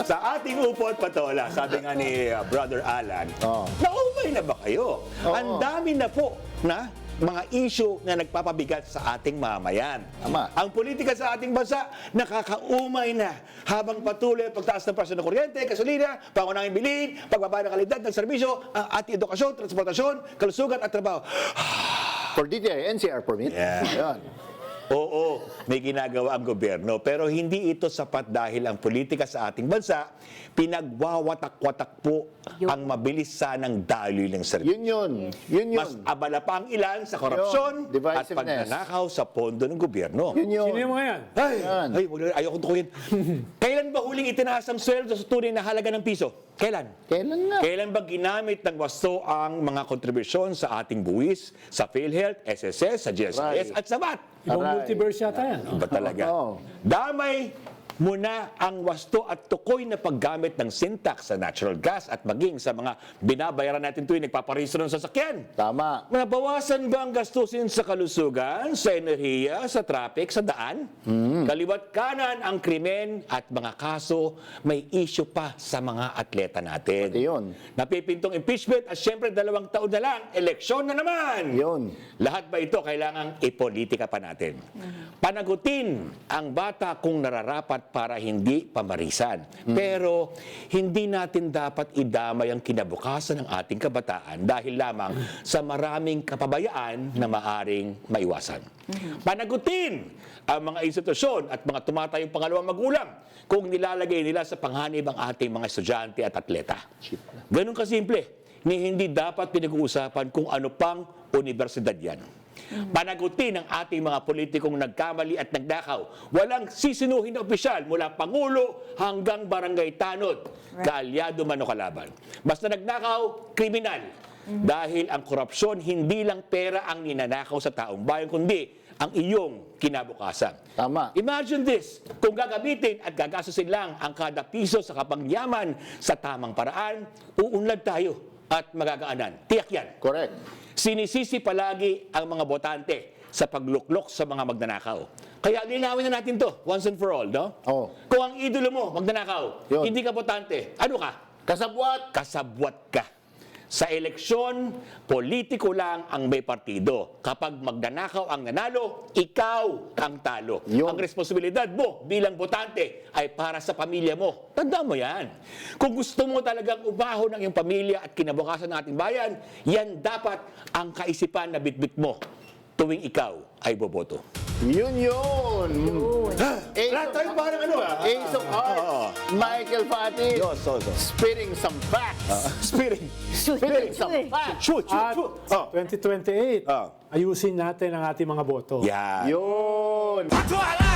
Sa ating upo at patola, sabi nga ni Brother Alan, naumay na ba kayo? Ang dami na po na mga issue na nagpapabigat sa ating mamayan. Tama. Ang politika sa ating bansa, nakakaumay na habang patuloy ang pagtaas ng presyo ng kuryente, gasolina, pangunahing bilhin, pagbaba ng kalidad ng serbisyo, ang ating edukasyon, transportasyon, kalusugan at trabaho. For DTI, NCR permit. Yeah. Ayan. Oo, may ginagawa ang gobyerno, pero hindi ito sapat dahil ang politika sa ating bansa, pinagwawatak-watak po ang mabilis sanang daloy ng serbisyo. Yun yun. Mas abala pa ang ilan sa korupsyon Yun, at divisiveness. pagnanakaw sa pondo ng gobyerno. Yun. Sino yung mga yan? Yan. Ayoko tukuyin. Kailan ba huling itinaas ang sweldo sa tunay na halaga ng piso? Kailan? Kailan nga? Kailan ba ginamit ng wasto ang mga kontribusyon sa ating buwis, sa PhilHealth, SSS, sa GSIS at sa BAT? Ibang Aray. multiverse yata yan. Ba talaga? Oo. Damay muna ang wasto at tukoy na paggamit ng syntax sa natural gas at maging sa mga binabayaran natin tuwing nagpaparehistro ng sasakyan. Tama. Nabawasan ba ang gastusin sa kalusugan, sa enerhiya, sa traffic, sa daan? Kaliwat kanan ang krimen at mga kaso, may issue pa sa mga atleta natin. Pati yun. Napipintong impeachment at syempre 2 taon na lang, eleksyon na naman. Yun. Lahat ba ito kailangang ipolitika pa natin? Panagutin ang bata kung nararapat para hindi pamarisan. Pero hindi natin dapat idamay ang kinabukasan ng ating kabataan dahil lamang sa maraming kapabayaan na maaring maiwasan. Panagutin ang mga institusyon at mga tumatayong pangalawang magulang kung nilalagay nila sa panganib ang ating mga estudyante at atleta. Ganun kasimple. Hindi dapat pinag-uusapan kung ano pang universidad yan. Panagutin ang ating mga politikong nagkamali at nagdakaw. Walang sisinuhin na opisyal mula Pangulo hanggang barangay tanod, kaalyado man o kalaban. Basta nagnakaw, kriminal. Dahil ang korupsyon hindi lang pera ang ninanakaw sa taong bayan, kundi ang iyong kinabukasan. Tama. Imagine this, kung gagamitin at gagastusin lang ang kada piso sa kapangyaman sa tamang paraan, uunlad tayo at magagaanan. Tiyak yan. Correct. Sinisisi palagi ang mga botante sa pagluklok sa mga magnanakaw. Kaya linawin na natin to, once and for all, no? Oo. Kung ang idolo mo, magnanakaw, Yun. hindi ka botante, ano ka? Kasabwat. Kasabwat ka. Sa eleksyon, politiko lang ang may partido. Kapag magnanakaw ang nanalo, ikaw ang talo. Yun. Ang responsibilidad mo bilang botante ay para sa pamilya mo. Tandaan mo yan. Kung gusto mo talagang ubaho ng iyong pamilya at kinabukasan ng ating bayan, yan dapat ang kaisipan na bitbit mo tuwing ikaw ay boboto. Yun. Ace Lahat tayo parang ano Ace of Hearts. Michael Fati. so. Spitting some facts. Spirit. Spitting some facts. Shoot. At 2028, Ah. ayusin natin ang ating mga boto. Yan. Yun. Wala!